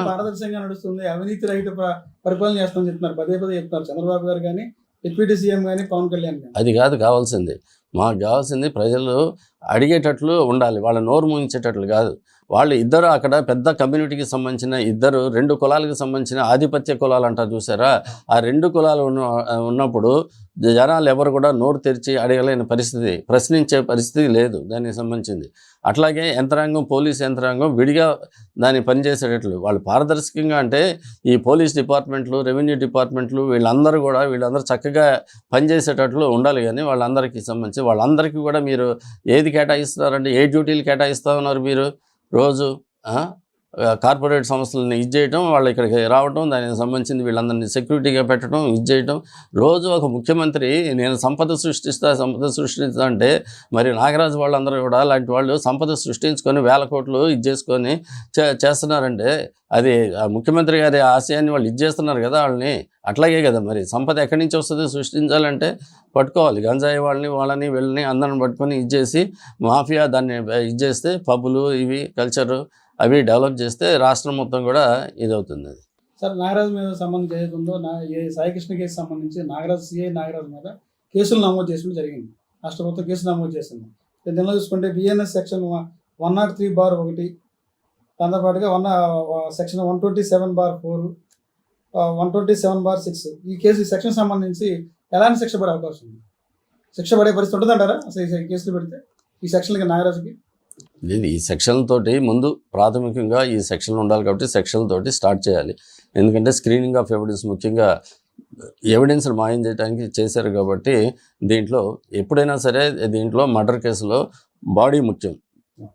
పారదర్శకంగా నడుస్తుంది, అవినీతి రహిత పరిపాలన చేస్తామని చెప్తున్నారు, పదే పదే చెప్తున్నారు చంద్రబాబు గారు కానీ, డిప్యూటీ సీఎం కానీ, పవన్ కళ్యాణ్ కానీ. అది కాదు కావాల్సింది. మాకు కావాల్సింది ప్రజలు అడిగేటట్లు ఉండాలి, వాళ్ళ నోరు మూయించేటట్లు కాదు. వాళ్ళు ఇద్దరు అక్కడ పెద్ద కమ్యూనిటీకి సంబంధించిన ఇద్దరు 2 కులాలకు సంబంధించిన ఆధిపత్య కులాలు అంటారు చూసారా, ఆ 2 కులాలు ఉన్నప్పుడు జనాలు ఎవరు కూడా నోరు తెరిచి అడగలేని పరిస్థితి, ప్రశ్నించే పరిస్థితి లేదు దానికి సంబంధించింది. అట్లాగే యంత్రాంగం, పోలీస్ యంత్రాంగం విడిగా దాన్ని పనిచేసేటట్లు వాళ్ళు పారదర్శకంగా, అంటే ఈ పోలీస్ డిపార్ట్మెంట్లు, రెవెన్యూ డిపార్ట్మెంట్లు వీళ్ళందరూ చక్కగా పనిచేసేటట్లు ఉండాలి. కానీ వాళ్ళందరికీ సంబంధించి వాళ్ళందరికీ కూడా మీరు ఏది కేటాయిస్తున్నారంటే, ఏ డ్యూటీలు కేటాయిస్తూ ఉన్నారు మీరు? రోజు కార్పొరేట్ సంస్థలని చేయటం, వాళ్ళు ఇక్కడికి రావటం, దానికి సంబంధించింది వీళ్ళందరినీ సెక్యూరిటీగా పెట్టడం, చేయటం. రోజు ఒక ముఖ్యమంత్రి నేను సంపద సృష్టిస్తా అంటే, మరి నాగరాజు వాళ్ళందరూ కూడా అలాంటి వాళ్ళు సంపద సృష్టించుకొని 1000 కోట్లు చేసుకొని చేస్తున్నారంటే, అది ముఖ్యమంత్రి గారి ఆశయాన్ని వాళ్ళు చేస్తున్నారు కదా వాళ్ళని. అట్లాగే కదా మరి సంపద ఎక్కడి నుంచి వస్తుంది? సృష్టించాలంటే పట్టుకోవాలి, గంజాయి వాళ్ళని వీళ్ళని అందరిని పట్టుకొని చేసి మాఫియా దాన్ని చేస్తే, పబ్బులు ఇవి కల్చరు అవి డెవలప్ చేస్తే రాష్ట్రం మొత్తం కూడా ఇదవుతుంది. అది సార్, నాగరాజు మీద సంబంధించి ఏదైతే ఉందో, సాయికృష్ణ కేసు సంబంధించి సిఐ నాగరాజు మీద కేసులు నమోదు చేసుకుంటూ జరిగింది. రాష్ట్ర ప్రభుత్వం కేసు నమోదు చేసింది. దీనిలో చూసుకుంటే బిఎన్ఎస్ సెక్షన్ 103/1, దాంతోపాటుగా సెక్షన్ 127/4, 127/6 ఈ సెక్షన్ సంబంధించి ఎలాంటి శిక్ష పడే అవకాశం ఉంది? శిక్ష పడే పరిస్థితి ఉంటుందంటారా అసలు ఈ కేసులు పెడితే ఈ సెక్షన్లకి నాగరాజుకి? లేదు, ఈ సెక్షన్లతోటి ముందు ప్రాథమికంగా ఈ సెక్షన్లు ఉండాలి కాబట్టి సెక్షన్లతోటి స్టార్ట్ చేయాలి. ఎందుకంటే స్క్రీనింగ్ ఆఫ్ ఎవిడెన్స్, ముఖ్యంగా ఎవిడెన్స్ని మాయం చేయడానికి చేశారు కాబట్టి దీంట్లో ఎప్పుడైనా సరే దీంట్లో మర్డర్ కేసులో బాడీ ముఖ్యం,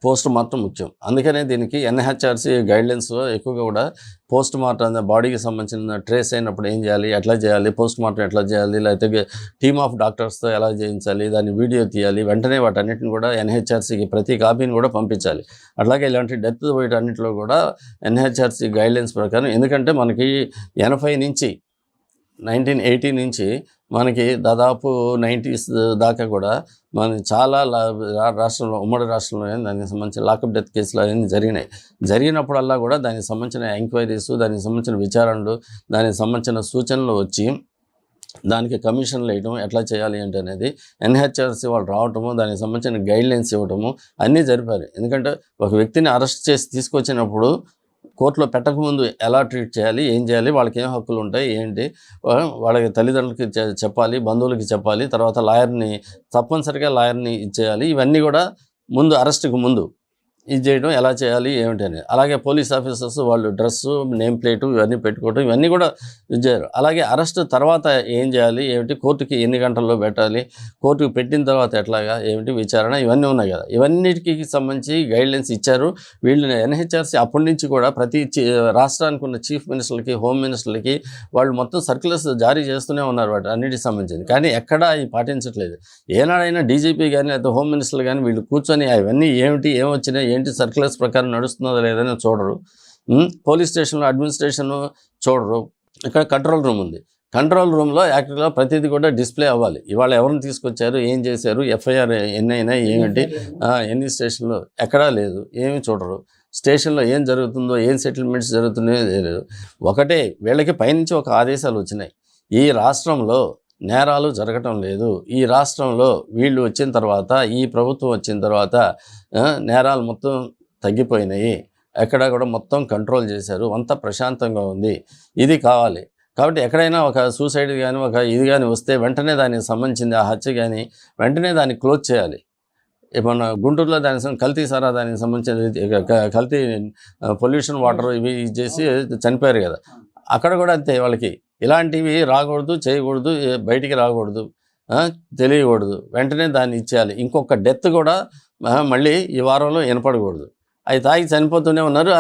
పోస్ట్ మార్టం ముఖ్యం. అందుకనే దీనికి ఎన్హెచ్ఆర్సీ గైడ్లైన్స్లో ఎక్కువగా కూడా పోస్ట్ మార్టం, బాడీకి సంబంధించిన ట్రేస్ అయినప్పుడు ఏం చేయాలి, ఎట్లా చేయాలి, పోస్ట్ మార్టం ఎట్లా చేయాలి, లేకపోతే టీమ్ ఆఫ్ డాక్టర్స్తో ఎలా చేయించాలి, దాన్ని వీడియో తీయాలి, వెంటనే వాటన్నిటిని కూడా ఎన్హెచ్ఆర్సీకి ప్రతి కాపీని కూడా పంపించాలి. అట్లాగే ఇలాంటి డెత్ వీటన్నిటిలో కూడా ఎన్హెచ్ఆర్సీ గైడ్లైన్స్ ప్రకారం, ఎందుకంటే మనకి 1980 నుంచి మనకి దాదాపు 90s దాకా కూడా మన చాలా రాష్ట్రంలో, ఉమ్మడి రాష్ట్రంలో దానికి సంబంధించిన లాకప్ డెత్ కేసులు అవన్నీ జరిగినప్పుడల్లా కూడా దానికి సంబంధించిన ఎంక్వైరీస్, దానికి సంబంధించిన విచారణలు, దానికి సంబంధించిన సూచనలు వచ్చి దానికి కమిషన్లు వేయటం, ఎట్లా చేయాలి అంటే అనేది ఎన్హెచ్ఆర్సీ వాళ్ళు రావటము, దానికి సంబంధించిన గైడ్లైన్స్ ఇవ్వటము అన్నీ జరిపారు. ఎందుకంటే ఒక వ్యక్తిని అరెస్ట్ చేసి తీసుకొచ్చినప్పుడు కోర్టులో పెట్టకముందు ఎలా ట్రీట్ చేయాలి, ఏం చేయాలి, వాళ్ళకి ఏం హక్కులు ఉంటాయి, ఏంటి, వాళ్ళకి తల్లిదండ్రులకి చెప్పాలి, బంధువులకి చెప్పాలి, తర్వాత తప్పనిసరిగా లాయర్ని ఇచ్చేయాలి. ఇవన్నీ కూడా ముందు అరెస్ట్కి ముందు ఇది చేయడం, ఎలా చేయాలి ఏమిటి అని. అలాగే పోలీస్ ఆఫీసర్స్ వాళ్ళు డ్రెస్సు, నేమ్ ప్లేటు ఇవన్నీ పెట్టుకోవడం, ఇవన్నీ కూడా చేయరు. అలాగే అరెస్ట్ తర్వాత ఏం చేయాలి, ఏమిటి, కోర్టుకి ఎన్ని గంటల్లో పెట్టాలి, కోర్టుకు పెట్టిన తర్వాత ఎట్లాగా, ఏమిటి విచారణ, ఇవన్నీ ఉన్నాయి కదా. ఇవన్నిటికి సంబంధించి గైడ్లైన్స్ ఇచ్చారు వీళ్ళు. ఎన్హెచ్ఆర్సీ అప్పటి నుంచి కూడా ప్రతి రాష్ట్రానికి ఉన్న చీఫ్ మినిస్టర్లకి, హోమ్ మినిస్టర్లకి వాళ్ళు మొత్తం సర్క్యులర్స్ జారీ చేస్తూనే ఉన్నారు వాటి అన్నిటికి సంబంధించింది. కానీ ఎక్కడా అవి పాటించట్లేదు. ఏనాడైనా డీజీపీ కానీ లేకపోతే హోమ్ మినిస్టర్లు కానీ వీళ్ళు కూర్చొని అవన్నీ ఏమిటి, ఏమొచ్చినాయి, ఏంటి సర్క్యులర్స్ ప్రకారం నడుస్తుందో లేదని చూడరు. పోలీస్ స్టేషన్లో అడ్మినిస్ట్రేషన్ చూడరు. ఇక్కడ కంట్రోల్ రూమ్ ఉంది, కంట్రోల్ రూమ్లో యాక్చువల్గా ప్రతిదీ కూడా డిస్ప్లే అవ్వాలి. ఇవాళ ఎవరిని తీసుకొచ్చారు, ఏం చేశారు, ఎఫ్ఐఆర్ ఎన్ని అయినాయి, ఏమిటి, ఎన్ని స్టేషన్లో, ఎక్కడా లేదు, ఏమీ చూడరు. స్టేషన్లో ఏం జరుగుతుందో, ఏం సెటిల్మెంట్స్ జరుగుతున్నాయో తెలియదు. ఒకటే వీళ్ళకి పైనుంచి ఒక ఆదేశాలు వచ్చినాయి, ఈ రాష్ట్రంలో నేరాలు జరగటం లేదు, ఈ రాష్ట్రంలో వీళ్ళు వచ్చిన తర్వాత, ఈ ప్రభుత్వం వచ్చిన తర్వాత నేరాలు మొత్తం తగ్గిపోయినాయి, ఎక్కడ కూడా మొత్తం కంట్రోల్ చేశారు, అంతా ప్రశాంతంగా ఉంది, ఇది కావాలి. కాబట్టి ఎక్కడైనా ఒక సూసైడ్ కానీ ఒక ఇది కానీ వస్తే వెంటనే దానికి సంబంధించింది ఆ హత్య కానీ వెంటనే దాన్ని క్లోజ్ చేయాలి. మన గుంటూరులో దానికి కల్తీ సారా, దానికి సంబంధించిన కల్తీ పొల్యూషన్ వాటర్ ఇవి చేసి చనిపోయారు కదా, అక్కడ కూడా అంతే. వాళ్ళకి ఇలాంటివి రాకూడదు, చేయకూడదు, బయటికి రాకూడదు, తెలియకూడదు, వెంటనే దాన్ని ఇచ్చేయాలి. ఇంకొక డెత్ కూడా మళ్ళీ ఈ వారంలో వినపడకూడదు. అవి తాగి చనిపోతూనే ఉన్నారు.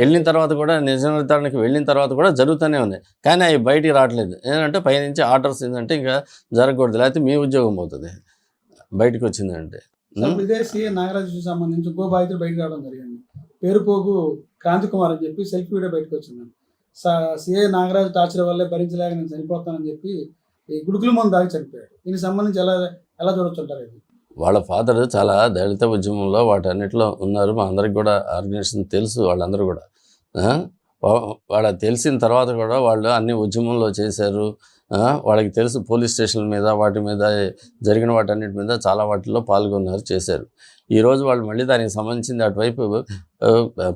వెళ్ళిన తర్వాత కూడా, నిజ నిర్ధారణకి వెళ్ళిన తర్వాత కూడా జరుగుతూనే ఉన్నాయి. కానీ అవి బయటికి రావట్లేదు. ఏంటంటే పైనుంచి ఆర్డర్స్ ఏంటంటే ఇంకా జరగకూడదు, లేకపోతే మీ ఉద్యోగం పోతుంది బయటకు వచ్చిందంటే. ఇదే సీఏ నాగరాజుకి సంబంధించి ఇంకో బాధితులు బయటకు రావడం జరిగింది. పేరుపోగు క్రాంతి కుమార్ అని చెప్పి సెల్ఫీ వీడియో బయటకు వచ్చింది. సీఏ నాగరాజు టార్చర్ వల్లే భరించలేక నేను చనిపోతానని చెప్పి ఈ గుడుకుల మందు దాగి చనిపోయాడు. దీనికి సంబంధించి ఎలా చూడొచ్చుంటారు? ఇది వాళ్ళ ఫాదర్ చాలా దళిత ఉద్యమంలో వాటన్నిటిలో ఉన్నారు. మా అందరికి కూడా ఆర్గనైజేషన్ తెలుసు వాళ్ళందరూ కూడా. వాళ్ళకి తెలిసిన తర్వాత కూడా వాళ్ళు అన్ని ఉద్యమంలో చేశారు. వాళ్ళకి తెలుసు పోలీస్ స్టేషన్ల మీద వాటి మీద జరిగిన వాటన్నిటి మీద చాలా వాటిల్లో పాల్గొన్నారు, చేశారు. ఈరోజు వాళ్ళు మళ్ళీ దానికి సంబంధించింది అటువైపు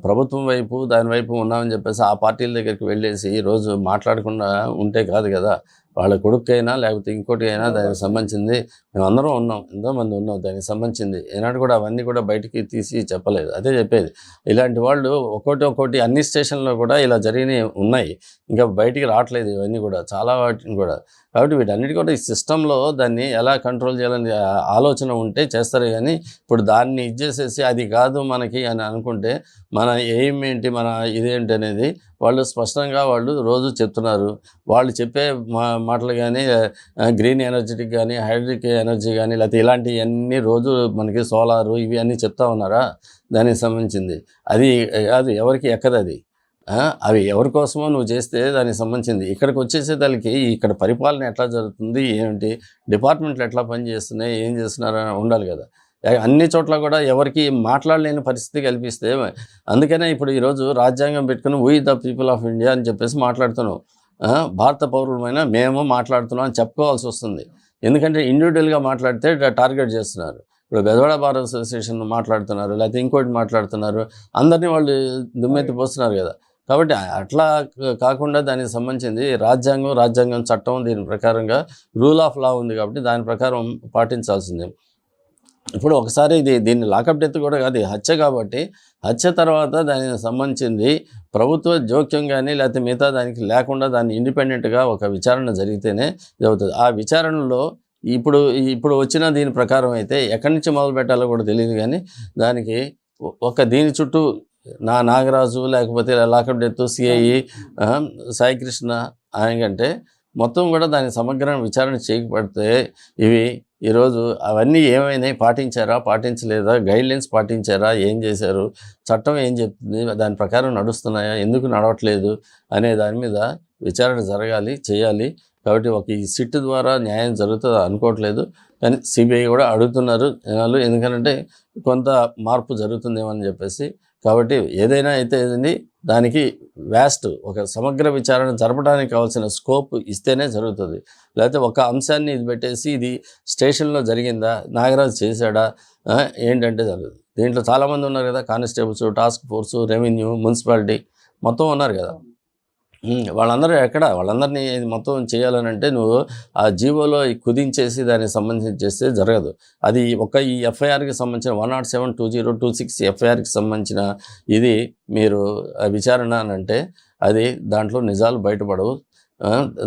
ప్రభుత్వం వైపు దాని వైపు ఉన్నామని చెప్పేసి ఆ పార్టీల దగ్గరికి వెళ్ళేసి ఈరోజు మాట్లాడకుండా ఉంటే కాదు కదా. వాళ్ళ కొడుకైనా లేకపోతే ఇంకోటి అయినా దానికి సంబంధించింది మేమందరం ఉన్నాం, ఎంతోమంది ఉన్నాం, దానికి సంబంధించింది ఏనాడు కూడా అవన్నీ కూడా బయటికి తీసి చెప్పలేదు. అదే చెప్పేది, ఇలాంటి వాళ్ళు ఒక్కోటి అన్ని స్టేషన్లో కూడా ఇలా జరిగినవి ఉన్నాయి, ఇంకా బయటికి రావట్లేదు ఇవన్నీ కూడా, చాలా వాటిని కూడా. కాబట్టి వీటన్నిటి కూడా ఈ సిస్టంలో దాన్ని ఎలా కంట్రోల్ చేయాలని ఆలోచన ఉంటే చేస్తారు. కానీ ఇప్పుడు దాన్ని ఇచ్చేసేసి అది కాదు మనకి అని అనుకుంటే మన ఎయిమ్ ఏంటి, మన ఇదేంటి అనేది వాళ్ళు స్పష్టంగా వాళ్ళు రోజు చెప్తున్నారు. వాళ్ళు చెప్పే మాటలు కానీ గ్రీన్ ఎనర్జెటిక్ కానీ హైడ్రిక్ ఎనర్జీ కానీ లేకపోతే ఇలాంటివన్నీ రోజు మనకి సోలారు ఇవి అన్నీ చెప్తా ఉన్నారా దానికి సంబంధించింది. అది ఎవరికి ఎక్కదు అది. అవి ఎవరి కోసమో నువ్వు చేస్తే దానికి సంబంధించింది. ఇక్కడికి వచ్చేసేదానికి ఇక్కడ పరిపాలన ఎట్లా జరుగుతుంది, ఏంటి డిపార్ట్మెంట్లు ఎట్లా పనిచేస్తున్నాయి, ఏం చేస్తున్నారని ఉండాలి కదా. అన్ని చోట్ల కూడా ఎవరికి మాట్లాడలేని పరిస్థితి కల్పిస్తే, అందుకనే ఇప్పుడు ఈరోజు రాజ్యాంగం పెట్టుకుని we the people of India అని చెప్పేసి మాట్లాడుతున్నాం. భారత పౌరులమైన మేము మాట్లాడుతున్నాం అని చెప్పుకోవాల్సి వస్తుంది. ఎందుకంటే ఇండివిజువల్గా మాట్లాడితే టార్గెట్ చేస్తున్నారు. ఇప్పుడు బెజవాడ బార్ అసోసియేషన్ మాట్లాడుతున్నారు, లేకపోతే ఇంకోటి మాట్లాడుతున్నారు, అందరినీ వాళ్ళు దుమ్మెత్తి పోస్తున్నారు కదా. కాబట్టి అట్లా కాకుండా దానికి సంబంధించింది రాజ్యాంగం చట్టం దీని ప్రకారంగా రూల్ ఆఫ్ లా ఉంది కాబట్టి దాని ప్రకారం పాటించాల్సిందే. ఇప్పుడు ఒకసారి దీన్ని లాకప్ డెత్ కూడా కాదు, హత్య కాబట్టి హత్య తర్వాత దానికి సంబంధించింది ప్రభుత్వ జోక్యం కానీ లేకపోతే మిగతా దానికి లేకుండా దాన్ని ఇండిపెండెంట్గా ఒక విచారణ జరిగితేనే జరుగుతుంది. ఆ విచారణలో ఇప్పుడు వచ్చిన దీని ప్రకారం అయితే ఎక్కడి నుంచి మొదలు పెట్టాలో కూడా తెలియదు. కానీ దానికి దీని చుట్టూ నాగరాజు లేకపోతే లాకప్ డెత్ సిఐ సాయికృష్ణ ఆయనకంటే మొత్తం కూడా దాని సమగ్ర విచారణ చేయకపోతే ఇవి ఈరోజు అవన్నీ ఏమైనాయి, పాటించలేదా, గైడ్లైన్స్ పాటించారా, ఏం చేశారు, చట్టం ఏం చెప్తుంది, దాని ప్రకారం నడుస్తున్నాయా, ఎందుకు నడవట్లేదు అనే దాని మీద విచారణ చేయాలి. కాబట్టి ఈ సిట్ ద్వారా న్యాయం జరుగుతుంది అనుకోవట్లేదు. కానీ సిబిఐ కూడా అడుగుతున్నారు జనాలు, ఎందుకంటే కొంత మార్పు జరుగుతుందేమో అని చెప్పేసి. కాబట్టి ఏదైనా అయితే దానికి ఒక సమగ్ర విచారణ జరపడానికి కావాల్సిన స్కోప్ ఇస్తేనే జరుగుతుంది. లేకపోతే ఒక అంశాన్ని ఇది పెట్టేసి ఇది స్టేషన్లో జరిగిందా, నాగరాజు చేశాడా ఏంటంటే జరుగుతుంది. దీంట్లో చాలామంది ఉన్నారు కదా, constables, task force, revenue, municipality మొత్తం ఉన్నారు కదా. వాళ్ళందరినీ మొత్తం చేయాలని అంటే నువ్వు ఆ జీవోలో కుదించేసి దానికి సంబంధించి చేస్తే జరగదు. అది ఈ ఎఫ్ఐఆర్కి సంబంధించిన 107/2026 ఎఫ్ఐఆర్కి సంబంధించిన ఇది మీరు విచారణ అని అంటే అది దాంట్లో నిజాలు బయటపడవు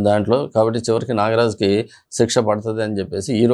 దాంట్లో. కాబట్టి చివరికి నాగరాజుకి శిక్ష పడుతుంది అని చెప్పేసి